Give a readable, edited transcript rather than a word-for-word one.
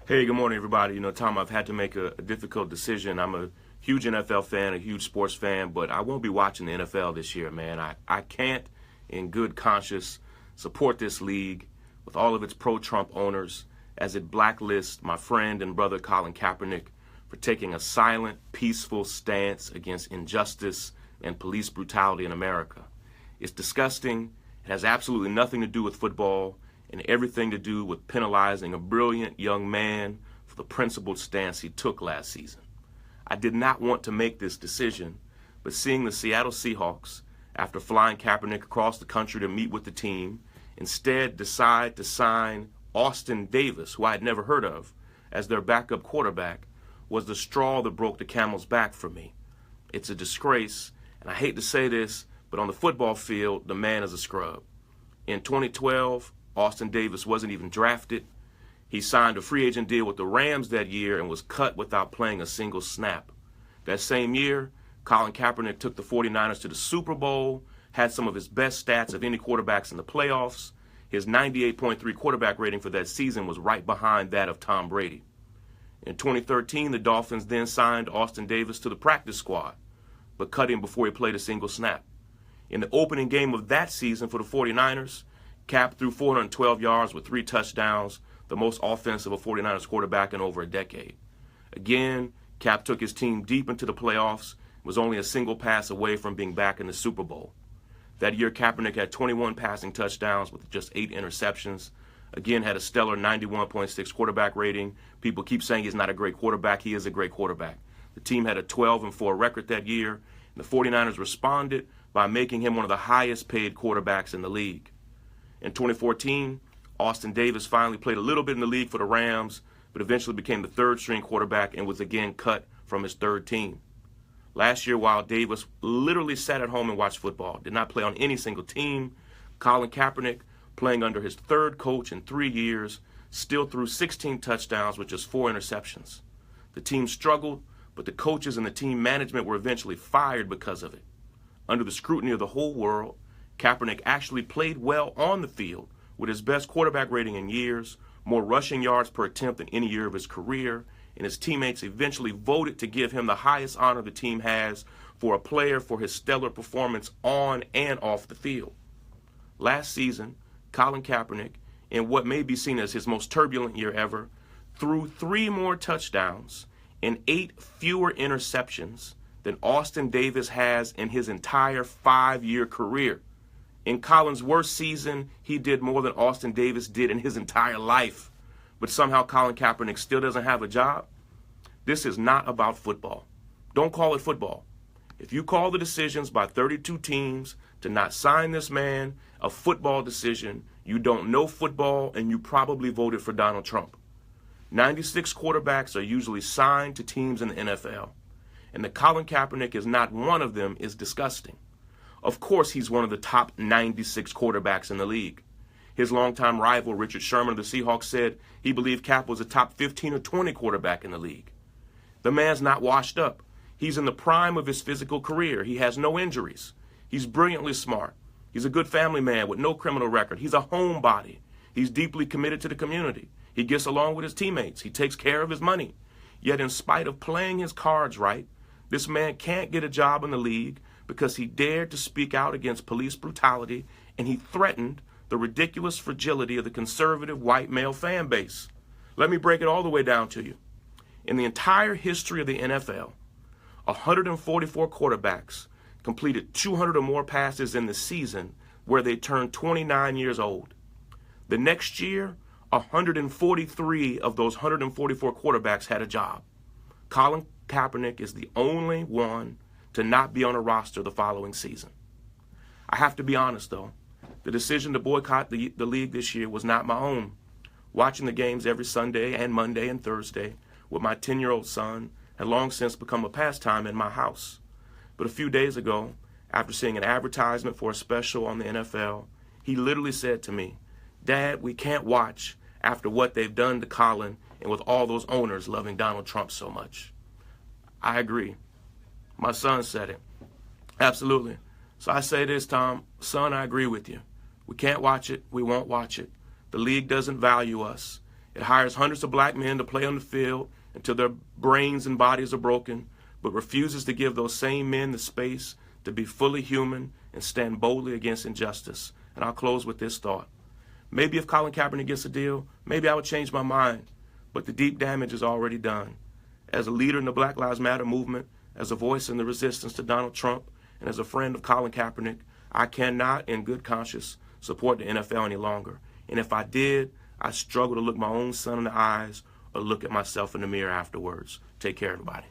Hey, good morning, everybody. Tom, I've had to make a difficult decision. I'm a huge NFL fan, a huge sports fan, but I won't be watching the NFL this year, man. I can't, in good conscience, support this league with all of its pro-Trump owners as it blacklists my friend and brother Colin Kaepernick for taking a silent, peaceful stance against injustice and police brutality in America. It's disgusting. It has absolutely nothing to do with football and everything to do with penalizing a brilliant young man for the principled stance he took last season. I did not want to make this decision, but seeing the Seattle Seahawks, after flying Kaepernick across the country to meet with the team, instead decide to sign Austin Davis, who I had never heard of, as their backup quarterback, was the straw that broke the camel's back for me. It's a disgrace, and I hate to say this, but on the football field, the man is a scrub. In 2012, Austin Davis wasn't even drafted. He signed a free agent deal with the Rams that year and was cut without playing a single snap. That same year, Colin Kaepernick took the 49ers to the Super Bowl, had some of his best stats of any quarterbacks in the playoffs. His 98.3 quarterback rating for that season was right behind that of Tom Brady. In 2013, the Dolphins then signed Austin Davis to the practice squad, but cut him before he played a single snap. In the opening game of that season for the 49ers, Cap threw 412 yards with 3 touchdowns, the most offensive of 49ers quarterback in over a decade. Again, Cap took his team deep into the playoffs, was only a single pass away from being back in the Super Bowl. That year, Kaepernick had 21 passing touchdowns with just 8 interceptions. Again, had a stellar 91.6 quarterback rating. People keep saying he's not a great quarterback. He is a great quarterback. The team had a 12-4 record that year, and the 49ers responded by making him one of the highest paid quarterbacks in the league. In 2014, Austin Davis finally played a little bit in the league for the Rams, but eventually became the third-string quarterback and was again cut from his third team. Last year, while Davis literally sat at home and watched football, did not play on any single team, Colin Kaepernick, playing under his third coach in 3 years, still threw 16 touchdowns with just 4 interceptions. The team struggled, but the coaches and the team management were eventually fired because of it. Under the scrutiny of the whole world, Kaepernick actually played well on the field with his best quarterback rating in years, more rushing yards per attempt than any year of his career, and his teammates eventually voted to give him the highest honor the team has for a player for his stellar performance on and off the field. Last season, Colin Kaepernick, in what may be seen as his most turbulent year ever, threw 3 more touchdowns and 8 fewer interceptions than Austin Davis has in his entire 5-year career. In Colin's worst season, he did more than Austin Davis did in his entire life. But somehow Colin Kaepernick still doesn't have a job. This is not about football. Don't call it football. If you call the decisions by 32 teams to not sign this man a football decision, you don't know football and you probably voted for Donald Trump. 96 quarterbacks are usually signed to teams in the NFL. And that Colin Kaepernick is not one of them is disgusting. Of course, he's one of the top 96 quarterbacks in the league. His longtime rival, Richard Sherman of the Seahawks, said he believed Cap was a top 15 or 20 quarterback in the league. The man's not washed up. He's in the prime of his physical career. He has no injuries. He's brilliantly smart. He's a good family man with no criminal record. He's a homebody. He's deeply committed to the community. He gets along with his teammates. He takes care of his money. Yet in spite of playing his cards right, this man can't get a job in the league because he dared to speak out against police brutality and he threatened the ridiculous fragility of the conservative white male fan base. Let me break it all the way down to you. In the entire history of the NFL, 144 quarterbacks completed 200 or more passes in the season where they turned 29 years old. The next year, 143 of those 144 quarterbacks had a job. Colin Kaepernick is the only one to not be on a roster the following season. I have to be honest, though. The decision to boycott the league this year was not my own. Watching the games every Sunday and Monday and Thursday with my 10-year-old son had long since become a pastime in my house. But a few days ago, after seeing an advertisement for a special on the NFL, he literally said to me, "Dad, we can't watch after what they've done to Colin and with all those owners loving Donald Trump so much." I agree. My son said it. Absolutely. So I say this, Tom. Son, I agree with you. We can't watch it. We won't watch it. The league doesn't value us. It hires hundreds of black men to play on the field until their brains and bodies are broken, but refuses to give those same men the space to be fully human and stand boldly against injustice. And I'll close with this thought. Maybe if Colin Kaepernick gets a deal, maybe I would change my mind, but the deep damage is already done. As a leader in the Black Lives Matter movement, as a voice in the resistance to Donald Trump, and as a friend of Colin Kaepernick, I cannot, in good conscience, support the NFL any longer. And if I did, I struggle to look my own son in the eyes or look at myself in the mirror afterwards. Take care, everybody.